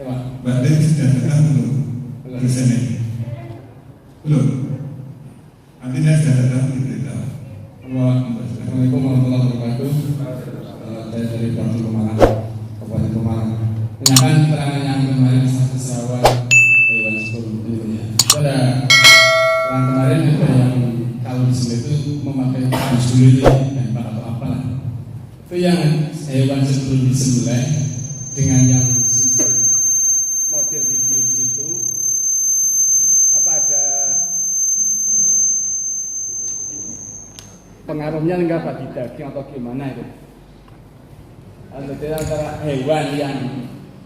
Mbak Den sudah datang belum? Di sini belum? Artinya sudah datang diberitahu. Assalamualaikum warahmatullahi wabarakatuh. Saya dari Bangsa Pemalang, Kabupaten Pemalang. Menyampaikan keterangan yang kemarin status rawat hewan sebelum ini. Pada orang kemarin ada yang kalau di sini itu memakai habis dulu itu tempat atau apa lah. Itu yang hewan sebelum disembelih dengan yang model di bios itu apa ada pengaruhnya enggak bagi daging atau gimana itu? Antara hewan yang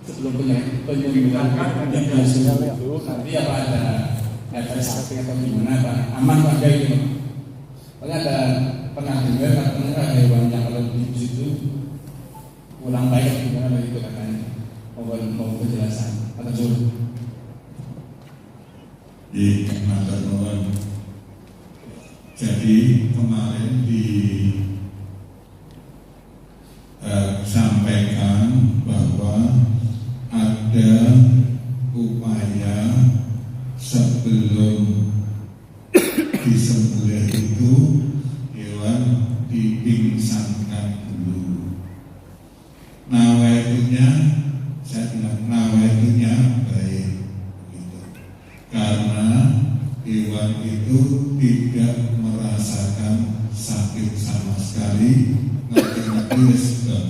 sebelum penyembelihan di biosnya itu nanti apa ada efek samping atau gimana Pak? Aman Pak kayak gitu? Soalnya ada pernah dengar katanya ada hewan yang kalau di bios itu ulang baik gimana begitu katanya? Mau penjelasan atau suruh? Di matur nuwun. Jadi kemarin disampaikan bahwa ada upaya sebelum disembelih itu hewan dipingsankan dulu. Nawaitunya, saya bilang nawaitunya baik, gitu. Karena hewan itu tidak merasakan sakit sama sekali, ngerti-ngerti sudah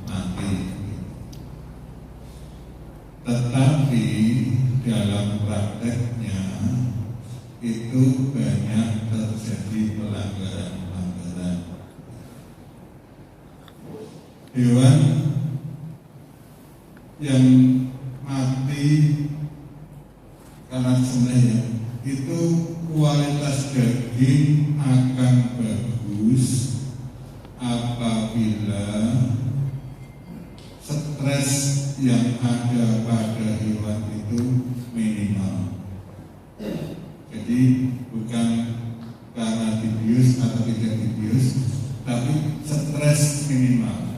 mati. Tetapi dalam prakteknya itu banyak terjadi pelanggaran-pelanggaran. Hewan yang mati karena sembelih itu kualitas daging akan bagus apabila stres yang ada pada hewan itu minimal. Jadi bukan karena dibius atau tidak dibius, tapi stres minimal.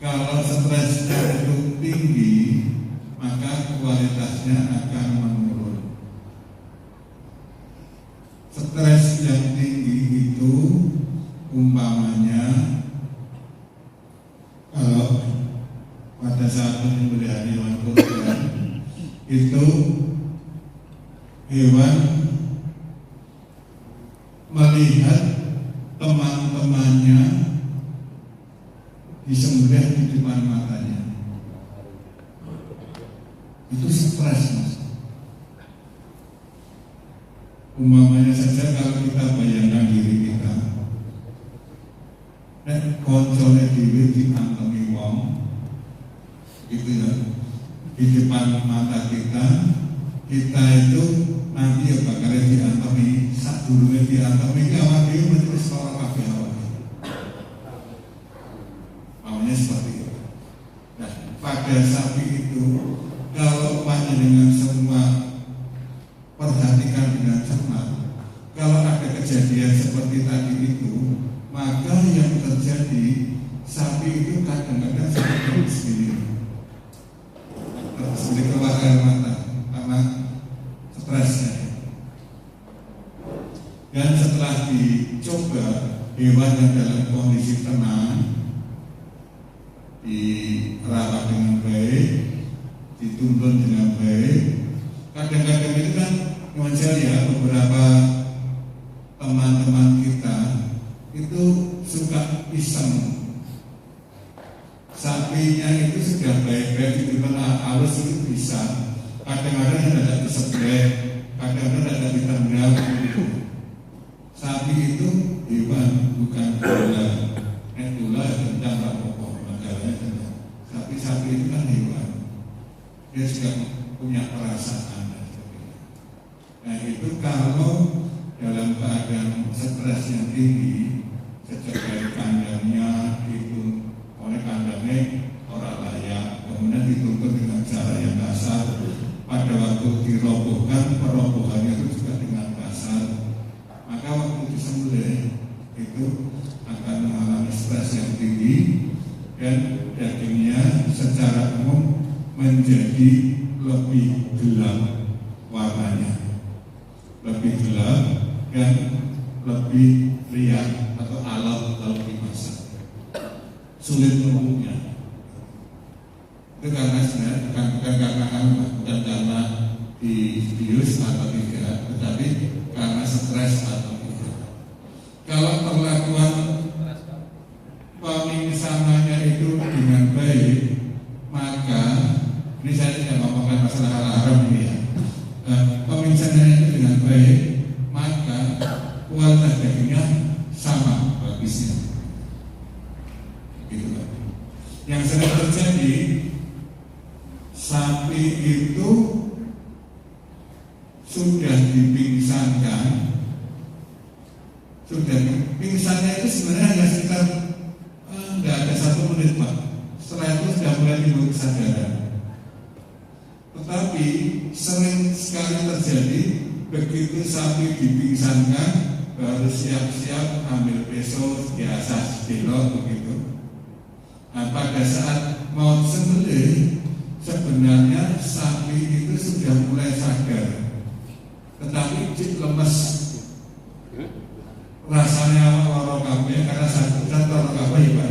Kalau stresnya itu tinggi, maka kualitasnya akan menurun. Stres yang tinggi itu umpamanya kalau pada saat penyembelihan hewan kurban itu hewan melihat teman-temannya disembelih di depan matanya. Itu stres Mas. Umpamanya saja kalau kita bayangkan diri kita, koncone dhewe diantemi wong, itu ya, di depan mata kita itu nanti ya bakal diantemi, sadurunge diantemi awak dhewe mesti ora kabeh awak. Maunya seperti itu. Nah, pada sapi itu kalau panjenengan semua perhatikan dengan cermat, kalau ada kejadian seperti tadi itu, maka yang terjadi sapi itu kadang-kadang seperti begini, terus keluar air mata karena stresnya. Dan setelah dicoba hewan yang dalam kondisi tenang, dirawat dengan baik, dituntun dengan baik. Kadang-kadang itu kan wajar ya, beberapa teman-teman kita itu suka iseng. Sapinya itu sudah baik-baik di tengah halus itu bisa. Kadang-kadang ada disembelih, kadang-kadang ada ditendang. Sapi itu hewan, bukan bola. Bola tendang tak pokok, masalahnya tendang. Tapi sapi itu kan hewan. Dia juga punya perasaan. Nah itu kalau dalam keadaan stres yang tinggi, sejak dari kandangnya itu oleh kandangnya orang layak, kemudian dituntut dengan cara yang kasar. Pada waktu dirobohkan, perobohannya itu juga dengan kasar. Maka waktu disembelih itu akan mengalami stres yang tinggi dan dagingnya secara umum menjadi lebih gelap warnanya, lebih gelap dan lebih liar atau alot kalau dimasak, sulit menumbuknya. Itu karena sebenarnya bukan karena dibius atau tidak, tetapi karena stres atau tidak. Kalau perlakuan pemingsanannya itu dengan baik, maka ini saya tidak ngomongkan masalah haram ini ya. Pemingsanannya itu dengan baik, maka kualitas dagingnya sama bagusnya. Gitu kan. Yang sering terjadi, sapi itu sudah dipingsankan, pingsannya itu sebenarnya hanya sekitar nggak ada 1 menit Pak. Setelah itu sudah mulai timbul kesadaran. Tetapi sering sekali terjadi begitu sapi dipingsankan baru siap-siap ambil pisau biasa belok begitu. Nah, pada saat mau sembelih sebenarnya sapi itu sudah mulai sadar, tetapi cip lemes, rasanya lorong kabeh karena sakit lorong kabeh ya,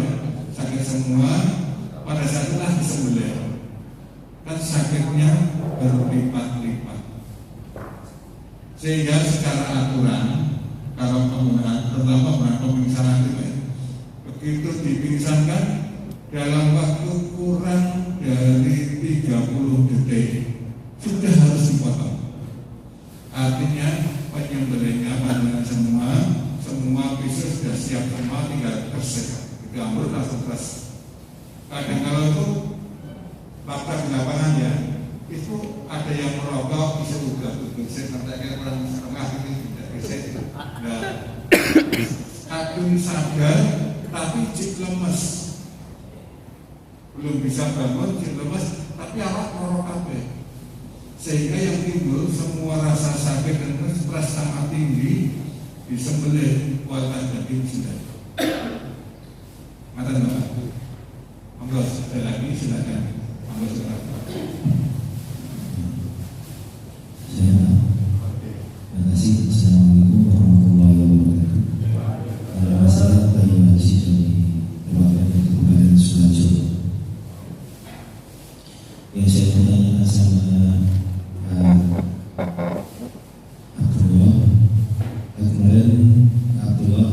sakit semua. Pada saat itulah disembelih, kan sakitnya berlipat-lipat, sehingga secara aturan kalau penggunaan terutama pemingsanan itu begitu dipingsankan dalam waktu kurang dari 30 detik sudah harus dipotong. Artinya penyembelihnya pandangan semua pisau sudah siap semua, tinggal persik diambil langsung keras. Kadang kalau itu fakta di lapangan ya, itu ada yang merokok bisa udah bersih, nanti kurang setengah ini tidak bersih. Nah, kadung sadar tapi cip lemes, belum bisa bangun, cip lemes, tapi awak merokok kabeh. Sehingga yang timbul semua rasa sakit dan stres sangat tinggi, disembelih kualitas daging sudah. Mata Bapak, monggo sekali lagi silakan. Monggo silakan. Terima kasih. Assalamualaikum warahmatullahi wabarakatuh. Nama saya Bayu Haji dari Kabupaten Kabupaten Sukoharjo. Yang saya bertanya sama Abdullah, kemarin Abdullah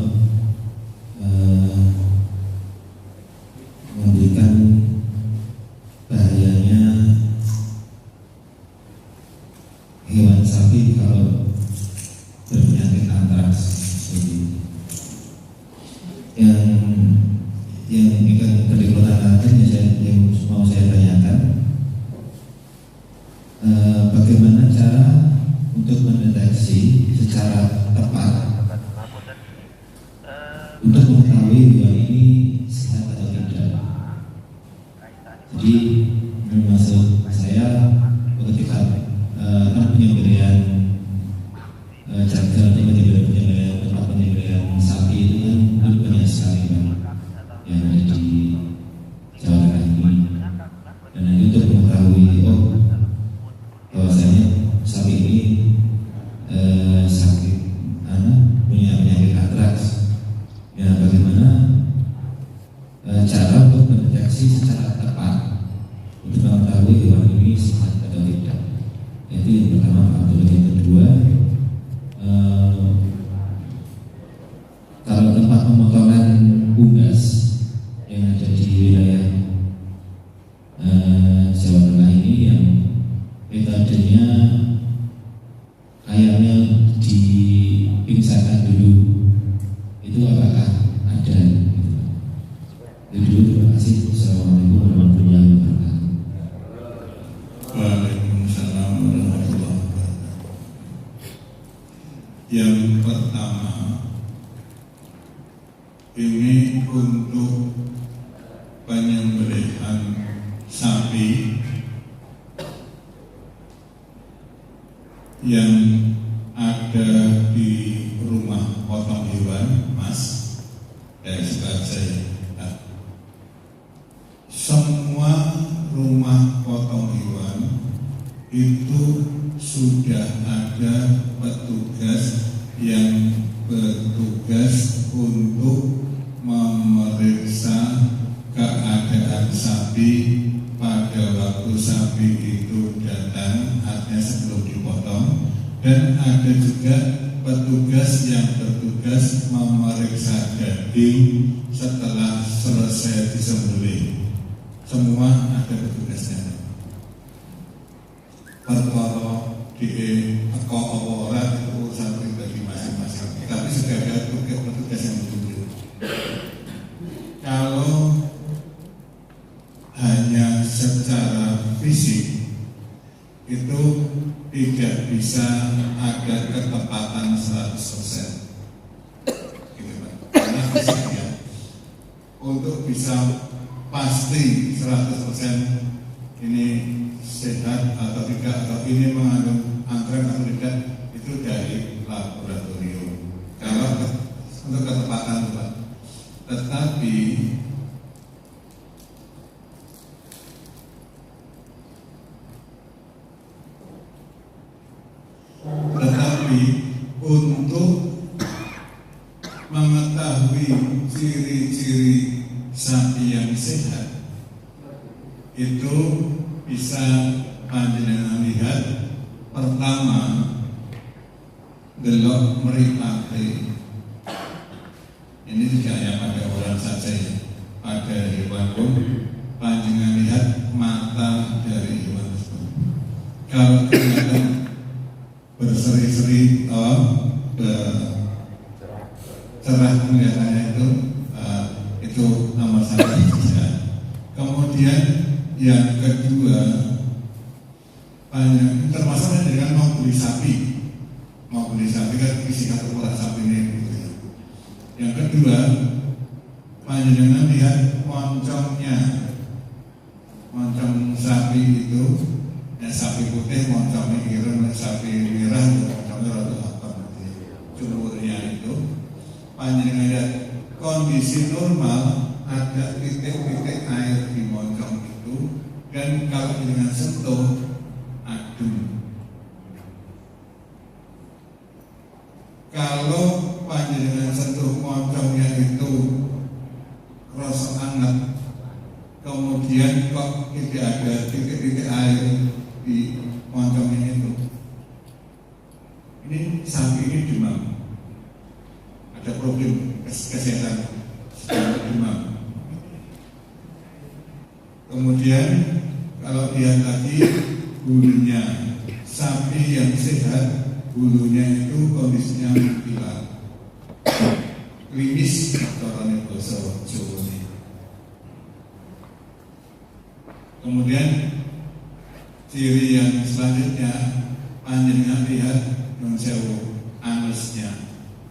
memberikan bahayanya hewan sapi kalau berpenyakit antraks. Yang ikan kedekatan yang mau saya tanyakan, bagaimana cara untuk mendeteksi secara tepat untuk mengetahui hewan ini sehat atau tidak. Jadi maksud saya ketika penyembelihan jagal atau penyembelihan tempat penyembelihan sapi itu kan banyak sekali Pak yang ada di Jawa Tengah ini, dan untuk mengetahui bahwasanya sapi ini sakit punya penyakit antraks, ya bagaimana cara untuk mendeteksi secara tepat untuk mengetahui hewan ini sehat atau tidak. Itu yang pertama Pak Abdullah. Yang kedua, kalau tempat pemotongan unggas yang ada di wilayah Jawa Tengah ini yang metodenya ayamnya dipingsankan dulu, itu apakah ada? Itu dulu, terima kasih. Assalamualaikum warahmatullahi wabarakatuh. Waalaikumsalam warahmatullahi wabarakatuh. Yang pertama, ini untuk penyembelihan sapi yang ada di rumah potong hewan, Mas, dari Sukoharjo. yang bertugas untuk memeriksa keadaan sapi pada waktu sapi itu datang, artinya sebelum dipotong, dan ada juga petugas yang bertugas memeriksa daging setelah selesai disembelih. Semua ada petugasnya. Perkara di ora itu urusan pribadi masing-masing. Tapi sudah ada petugas yang ditunjuk. Kalau hanya secara fisik itu tidak bisa ada ketepatan 100%. Gitu, Pak. Karena fisik ya, untuk bisa pasti 100% ini sehat atau tidak, atau ini mengandung antrak atau tidak, itu dari laboratorium. Kalau untuk ketepatan, Pak. Tetapi untuk mengetahui ciri-ciri sapi yang sehat itu bisa panjenengan lihat. Pertama, delok mripate. Ini tidak hanya pada orang saja ya, pada hewan pun panjenengan lihat mata dari hewan tersebut. Kalau kelihatan berseri-seri cerah kelihatannya itu nomor satu saja. Kemudian yang kedua, banyak termasuk dengan mau beli sapi kan isi kartu kotak sapi ini gitu ya. Yang kedua, panjenengan lihat moncongnya, moncong sapi itu. Sapi putih moncongnya ireng, sapi merah moncongnya rada apa cumurnya itu. Panjenengan lihat kondisi normal ada titik-titik air di moncong itu, dan kalau dengan sentuh adem. Kalau panjenengan sentuh moncongnya itu rasa hangat, kemudian kok tidak ada titik-titik air di moncongnya itu, ini sapi ini demam, ada problem kesehatan, demam. Kemudian kalau lihat lagi bulunya, sapi yang sehat bulunya itu kondisinya hilang, klinis atau bahasa Jawa. Kemudian ciri yang selanjutnya, panjenengan lihat menjauh anusnya.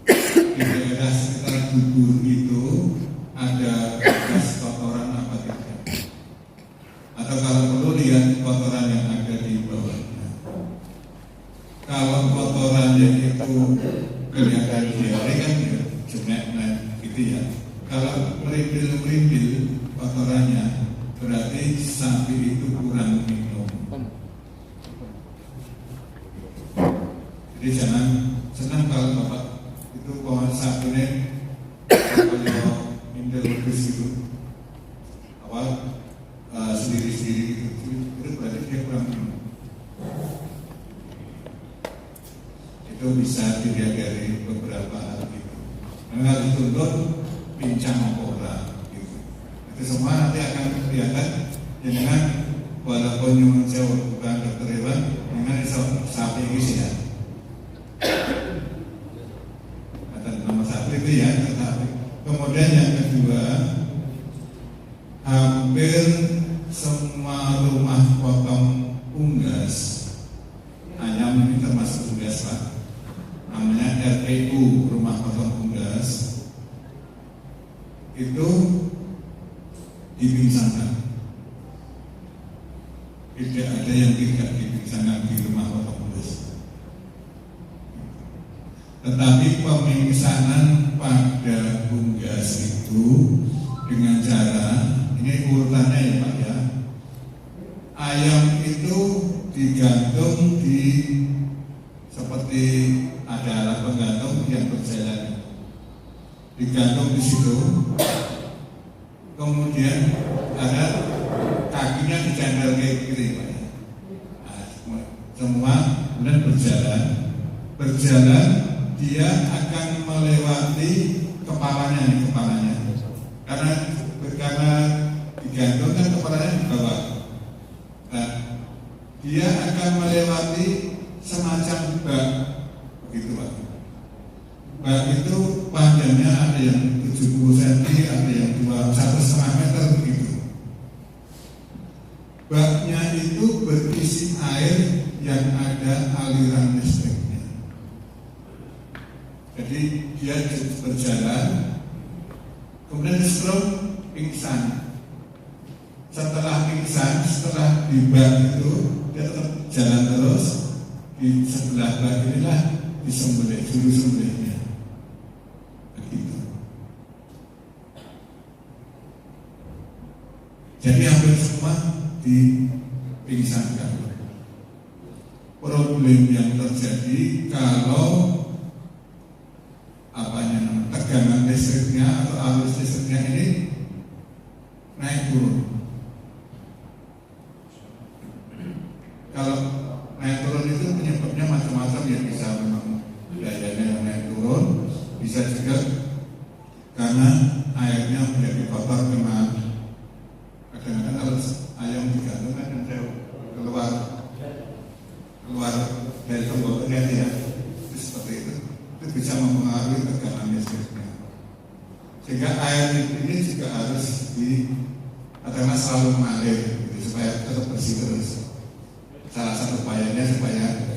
Di daerah sekitar dubur itu ada bekas kotoran apa tidak? Atau kalau perlu lihat kotoran yang ada di bawahnya. Kalau kotorannya itu kelihatan diare kan ya, jenek gitu ya. Kalau merimpil-merimpil kotorannya, berarti sapi itu kurang minum. Jadi jangan senang kalau Bapak itu pohon sapinya kalau minum terus gitu, sendiri-sendiri gitu, itu berarti dia kurang minum. Itu bisa dilihat dari beberapa hal gitu. Karena dituntut pincang ora gitu. Itu semua nanti akan kelihatan dengan walaupun nyuwun sewu bukan dokter hewan, dengan sapi ini sehat. Nomor satu itu ya, kemudian yang kedua, hampir semua rumah potong unggas, ayam ini termasuk unggas Pak, namanya RPU, rumah potong unggas, itu dipingsangkan. Tidak ada yang tidak dipingsangkan di rumah potong unggas. Tetapi pemingsanan pada unggas itu dengan cara, ini urutannya ya Pak ya, ayam itu digantung di seperti ada alat penggantung digantung di situ, kemudian ada kakinya dicandal kayak gini, Pak. Nah, semua kemudian berjalan, dia akan melewati kepalanya, karena digantung kan kepalanya di bawah. Nah, dia akan melewati semacam bak, begitu Pak. Bak itu panjangnya ada yang 70 cm, ada yang 1,5 meter begitu. Baknya itu berisi air yang ada aliran listriknya. Jadi dia berjalan, kemudian stroke, pingsan. Setelah pingsan, setelah di bak itu dia tetap jalan terus. Di sebelah bak inilah disembelih, juru sembelihnya. Begitu. Jadi hampir semua dipingsankan. Problem yang terjadi kalau tegangan listriknya atau arus listriknya ini naik turun. Kalau naik turun itu penyebabnya macam-macam, ya bisa memang dayanya yang naik turun, bisa juga karena airnya menjadi kotor kena kadang-kadang kalau ayam digantung kan keluar dari tenggorokannya ya, itu seperti itu bisa mempengaruhi tegangan listriknya, sehingga air ini juga harus karena selalu mengalir gitu, supaya tetap bersih terus. Salah satu upayanya supaya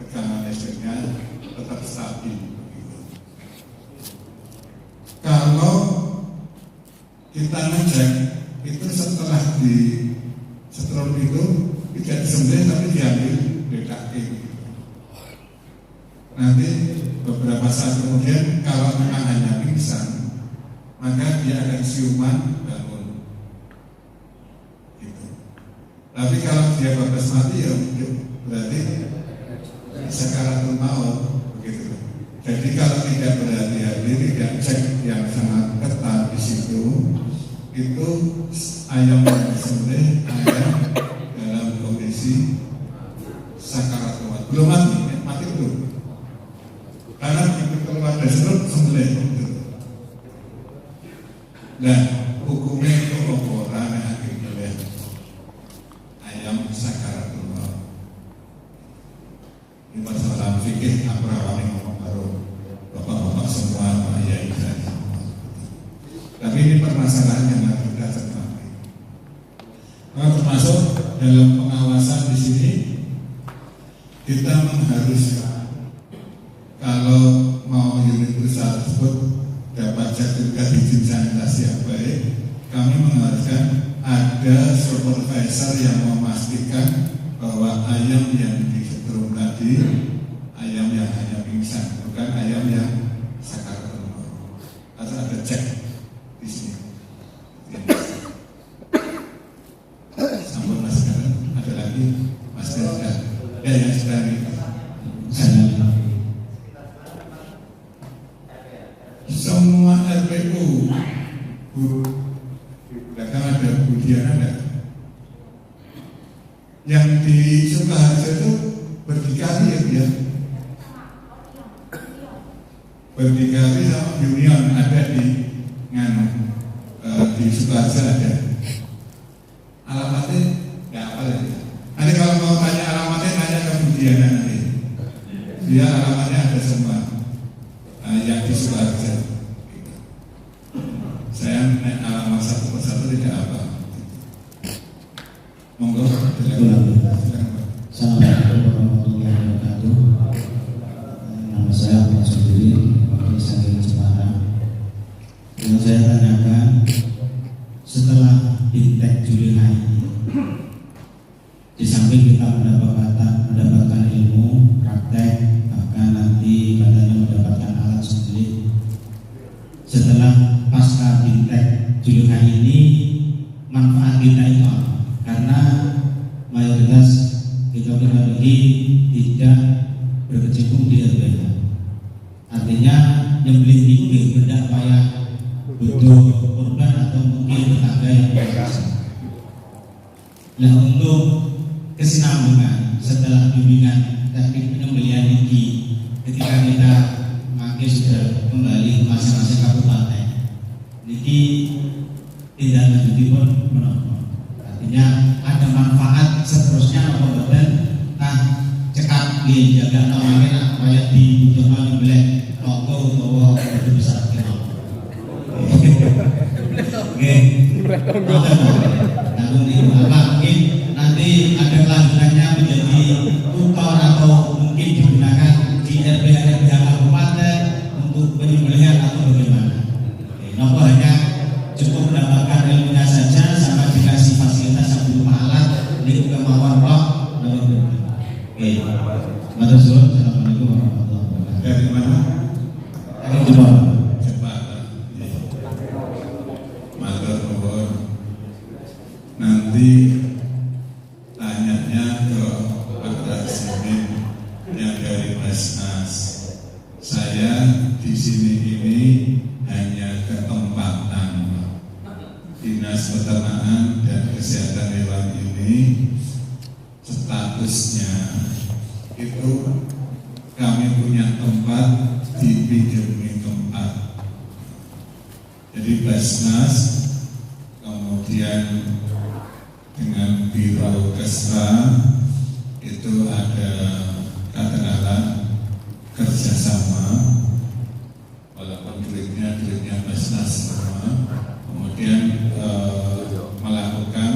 tegangan listriknya tetap stabil gitu. Kalau kita ngecek itu setelah di setrol itu tidak disembelih tapi diambil BKK. Nanti beberapa saat kemudian kalau memang hanya pingsan, maka dia akan siuman bangun gitu. Tapi kalau dia bablas mati ya berarti sakaratul maut begitu. Jadi kalau tidak berhati-hati, tidak cek yang sangat ketat di situ, itu ayam yang disembelih ayam dalam kondisi sakaratul maut, belum mati belum. Karena begitu keluar dari perut sembelih gitu. Nah, hukumnya itu orang yang akhirnya ayam sakaratul maut. Ini masalah fikih aku rawani ngomong baru bapak-bapak semua Pak Yai saya. Tapi ini permasalahan yang harus kita cermati. Termasuk dalam pengawasan di sini kita mengharuskan kalau mau unit usaha tersebut dapat sertifikat izin sanitasi yang baik, kami mengharuskan ada supervisor yang memastikan bahwa ayam yang disetrum tadi ayam yang hanya pingsan, bukan ayam yang sakaratul maut. Harus ada cek di sini. Sampun Mas sekarang ada lagi Mas Dada. Ya yang sudah nih. Semua RPU kan ada Budiana ada yang di Sukaharjo itu berdikari ya dia berdikari sama Union ada di di Sukaharjo ada alamatnya nggak apa lagi. Nanti kalau mau tanya alamatnya tanya ke Budiana nanti, dia alamatnya ada semua yang di Sukaharjo. Saya naik alamat satu persatu tidak apa. Monggo. Assalamualaikum warahmatullahi wabarakatuh. Nama saya Pak Sudiri, Wakil Sekjen Semarang. Yang saya tanyakan, setelah Bintek Juliha ini, di samping kita mendapatkan ilmu, praktek, bahkan nanti katanya mendapatkan alat sendiri. Setelah pasca Bintek Juliha ini, manfaat kita itu apa? Karena mayoritas kita tidak berkecimpung di RPH. Artinya nyembelih ini benda kayak butuh korban atau mungkin tenaga yang biasa. Nah, untuk kesinambungan setelah bimbingan teknik penyembelihan ini, ketika kita makin sudah kembali ke masing-masing kabupaten, ini tidak lanjuti pun menonton. Artinya ada manfaat seterusnya pembuatan cekat di jaga namanya kayak di Jawa Nyembelih toko atau itu besar kita. Oke, namun itu apa mungkin nanti ada kelanjutannya menjadi tutor atau mungkin digunakan di RPH kabupaten untuk penyembelihan atau bagaimana. Nopo hanya cukup mendapatkan ilmunya saja sama dikasih fasilitas yang berupa alat ini kemauan kok. Oke, matur suwun. Assalamualaikum warahmatullahi wabarakatuh. Dari mana? Dari Jepang. Jepang. Matur nuwun. Nanti tanyanya ke Pak Rasimin yang dari Basnas. Saya di sini ini hanya ketempatan. Dinas Peternakan dan Kesehatan Hewan ini statusnya itu kami punya tempat dipinjami tempat. Jadi Basnas kemudian dengan Biro Kesra itu ada katakanlah kerjasama, walaupun duitnya Basnas semua, kemudian melakukan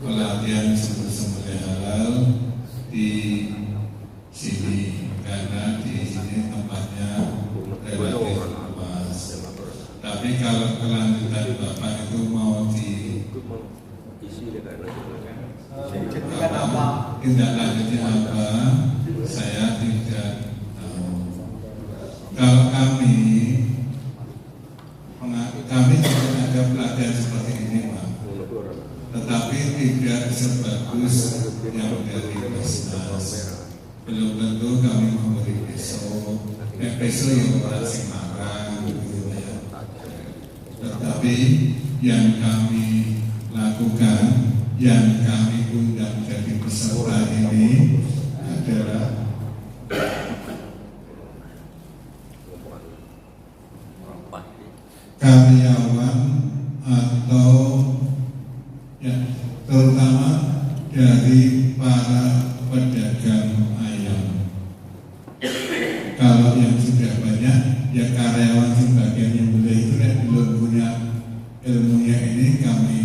pelatihan sumber-sumber halal di sini karena di sini tempatnya relatif luas. Tapi kalau kelanjutan Bapak itu mau tindak lanjutnya apa, saya tidak tahu. Kalau kami juga ada pelatihan seperti ini, Pak, tetapi tidak sebagus yang dari Basnas. Belum tentu kami memberi besok yang orang Semarang gitu ya. Tetapi yang kami lakukan, yang kami undang jadi peserta ini adalah karyawan atau ya terutama dari para pedagang ayam. Kalau yang sudah banyak ya karyawan sebagian yang itu belum punya ilmunya ini kami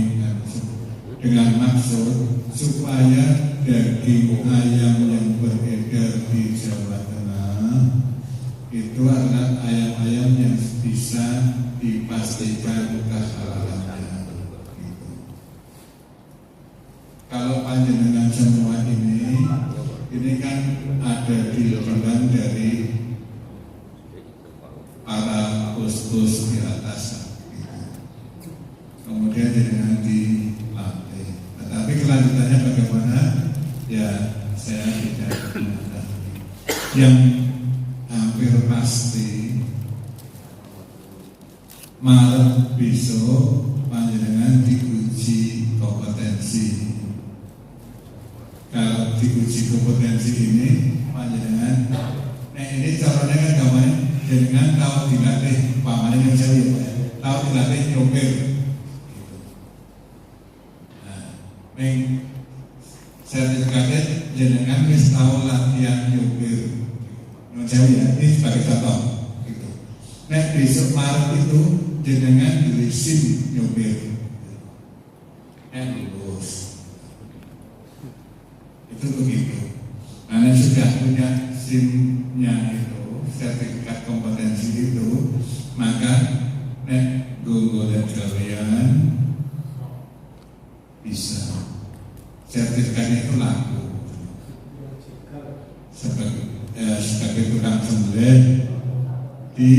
dengan maksud supaya daging ayam yang beredar di Jawa Tengah itu adalah ayam-ayam yang bisa dipastikan kehalalannya. Gitu. Kalau panjenengan semua ini kan ada dilakukan dari para uskus di atas. Gitu. Kemudian dengan dilatih. Tetapi kelanjutannya bagaimana? Ya saya tidak mengetahui. Yang hampir pasti Maret besok panjenengan diuji kompetensi. Kalau diuji kompetensi ini panjenengan, ini caranya kan gambarnya jenengan tahu dilatih pamannya yang saya ya, tahu dilatih nyopir. Nah, sertifikatnya jenengan wis tahu latihan nyopir. Menurut saya ya, ini sebagai contoh. Gitu. Nah besok Maret itu jenengan beli SIM nyopir, lulus. Itu begitu. Karena sudah punya SIM-nya itu, sertifikat kompetensi itu, maka nek golek kalian bisa. Sertifikat itu laku. Sebagai tukang sembelih di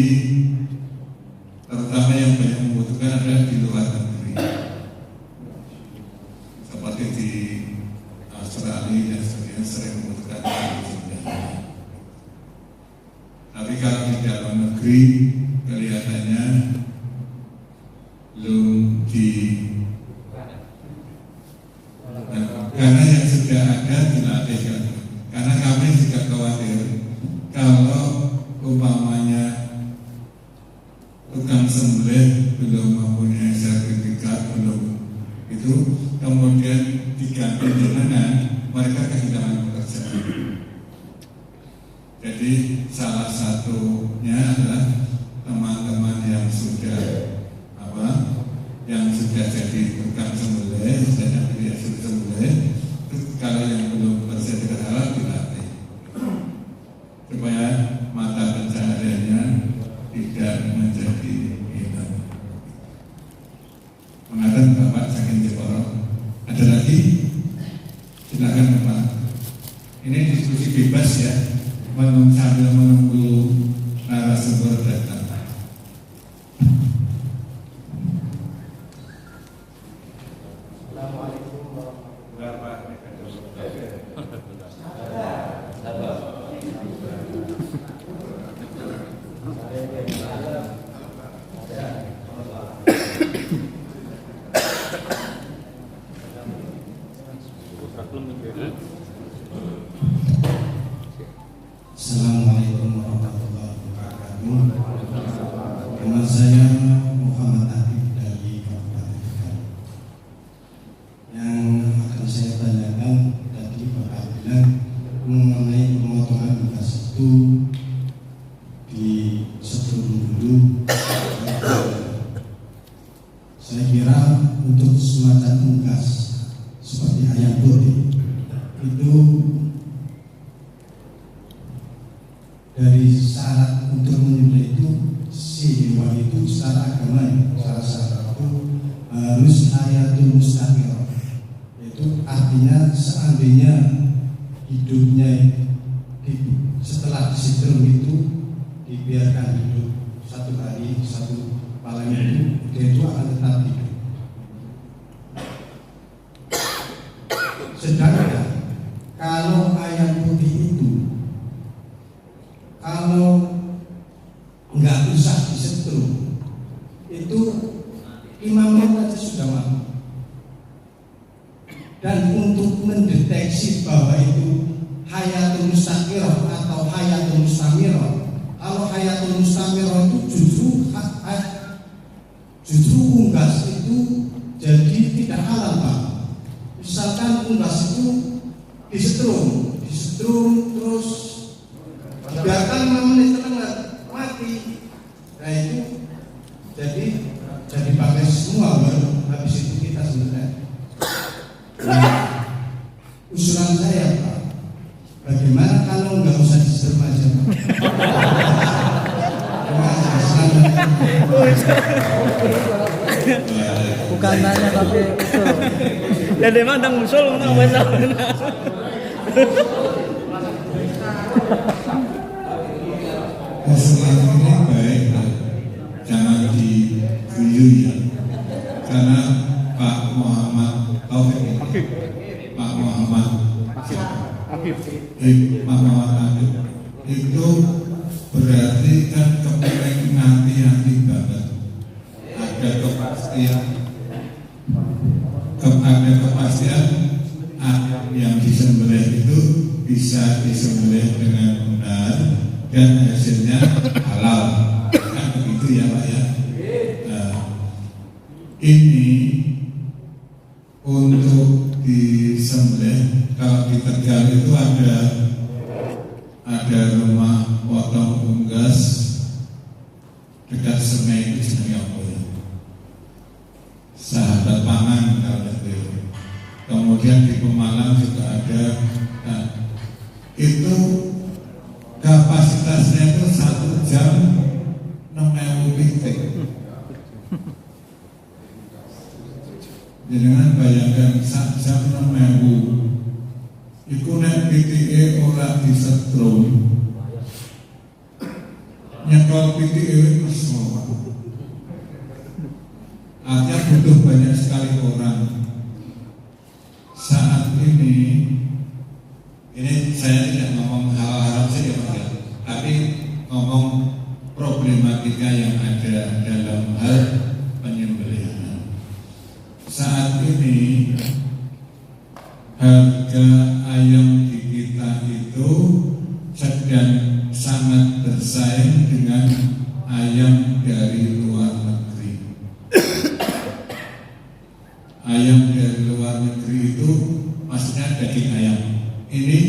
terutama yang banyak membutuhkan adalah di luar negeri, seperti di Australia dan sebagainya sering membutuhkan sembelih. Tapi kalau di dalam negeri kelihatannya belum di, karena yang sudah ada dilatih kan. Karena kami juga khawatir kalau umpamanya tukang sembelih belum mempunyai sertifikat, belum itu kemudian diganti dengan mereka kehilangan pekerjaan. Jadi salah satunya adalah teman-teman yang sudah jadi tukang sembelih, sudah sembelih, kalau yang belum bersertifikat halal dilatih supaya mata pencahariannya tidak menjadi hilang. Mengatakan Bapak Saking Jeporo. Ada lagi? Silakan Bapak. Ini diskusi bebas ya, sambil menunggu narasumber datang. Assalamualaikum warahmatullahi wabarakatuh. Nama saya Muhammad Habib dari Kabupaten Tegal. Yang akan saya tanyakan tadi Bapak bilang mengenai pemotongan unggas itu disetrum dulu. Saya kira untuk semacam unggas seperti ayam putih itu dari syarat untuk menyembelih itu si hewan itu secara agama, secara syarat itu harus hayatul mustaqirah, yaitu artinya seandainya hidupnya setelah disetrum itu dibiarkan hidup 1 hari 1 malam itu dia itu akan tetap hidup. Sedangkan kalau ayam putih itu kalau nggak usah disetrum itu 5 menit saja sudah mati. Dan untuk mendeteksi bahwa itu hayatul mustaqirah atau hayatul mustamirah, kalau hayatul mustamirah itu justru unggas itu jadi tidak halal Pak. Misalkan unggas itu disetrum terus biarkan 5 menit setengah mati, nah itu jadi pakai semua baru habis itu kita sebenarnya. Nah, usulan saya Pak, bagaimana kalau nggak usah disetrum aja Pak? Bukan nanya tapi usul. Ya dia mah tang usul nggak masalah. Usulan ini baik, jangan diguyu ya, karena Pak Muhammad Taufik, Pak Muhammad Habib itu berarti kan kepengen hati-hati banget, ada kepastian yang disembelih itu bisa disembelih dengan benar dan hasilnya halal, kan begitu ya Pak ya. Nah, ini untuk disembelih kalau di Tegal itu ada rumah potong unggas dekat Semai itu jenenge apa ya? Sahabat Pangan kalau itu. Kemudian di Pemalang juga ada. Nah, itu kapasitasnya itu 1 jam 6.000 pitik. Jangan bayangkan 1 jam 6.000. Iku nek pitike ora disetrum, nyekol pitike wis artinya butuh banyak sekali orang. Saat ini saya tidak ngomong hal-hal saja Pak, tapi ngomong problematika yang ada dalam hal penyembelihan. Saat ini harga ayam di kita itu sedang sangat bersaing dengan ayam dari luar negeri. Ayam dari luar negeri itu maksudnya daging ayam. Ini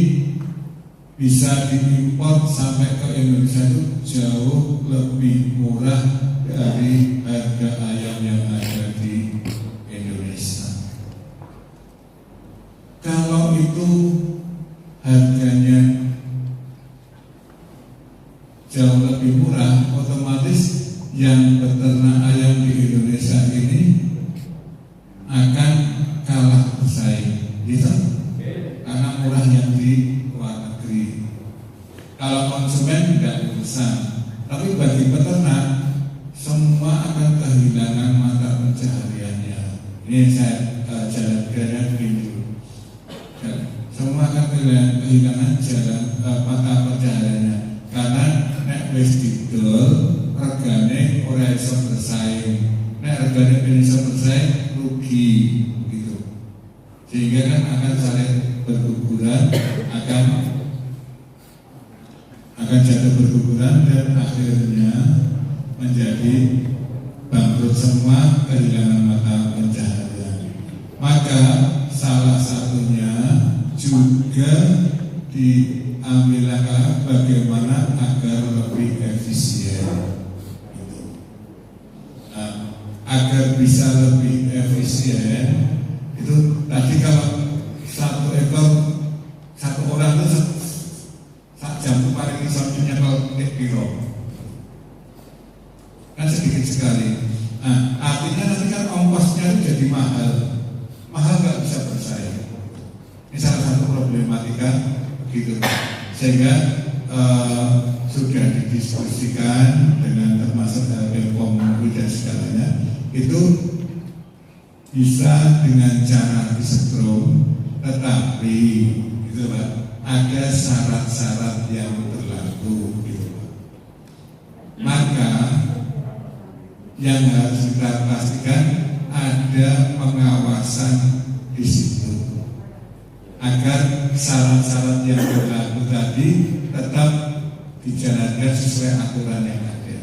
bisa diimpor sampai ke Indonesia itu jauh lebih murah dari harga ayam yang ada di Indonesia. Kalau itu harganya jauh lebih murah, otomatis yang beternak ayam di Indonesia ini akan kalah bersaing, gitu? Karena murah yang di luar negeri. Kalau konsumen tidak urusan, tapi bagi peternak semua akan kehilangan mata pencahariannya. Ini saya jalan begini. Semua akan kehilangan jalan mata pencahariannya karena nek wis didol regane ora iso bersaing. Nek regane ben iso bersaing rugi gitu. Sehingga kan akan saling berguguran, akan jatuh berguguran dan akhirnya menjadi bangkrut semua, kehilangan mata pencaharian. Maka salah satunya juga diambil langkah bagaimana agar lebih efisien. Nah, agar bisa lebih efisien itu tadi kalau satu ekor satu orang itu sak jam itu paling misalnya kalau kilo kan sedikit sekali. Nah, artinya nanti kan ongkosnya itu jadi mahal nggak bisa bersaing. Ini salah satu problematika begitu, sehingga sudah didiskusikan dengan termasuk BPOM dan segalanya itu bisa dengan cara disetrum, tetapi gitu Pak, ada syarat-syarat yang berlaku gitu Pak. Maka yang harus kita pastikan ada pengawasan di situ agar syarat-syarat yang berlaku tadi tetap dijalankan sesuai aturan yang ada.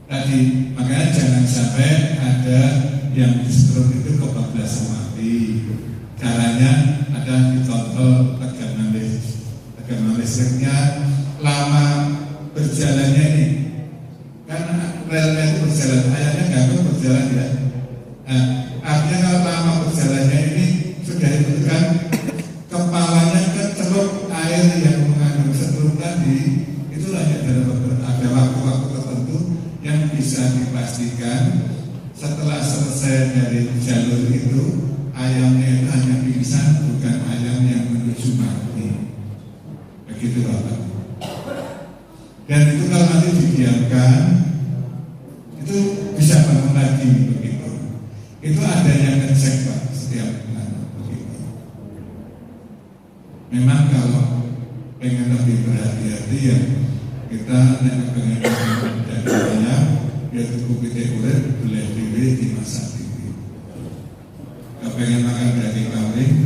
Tadi makanya jangan sampai ada yang disetrum itu kebablasan mati. Caranya ada dikontrol tegangan listriknya, lama berjalannya ini. Karena relnya itu berjalan, ayamnya nggak berjalan ya. Nah, artinya kalau lama berjalannya ini sudah ditentukan kepalanya ke celup air yang mengandung setrum tadi, itulah yang ada waktu-waktu tertentu yang bisa dipastikan setelah selesai dari jalur itu ayamnya itu hanya pingsan, bukan ayam yang menuju mati. Begitu Bapak. Dan itu kalau nanti didiamkan itu bisa bangun lagi begitu. Itu ada yang ngecek Pak setiap bulan begitu. Memang kalau pengen lebih berhati-hati ya kita nek pengen dari ayam biar tubuh kita urip boleh dimasak. Kepengen makan daging kambing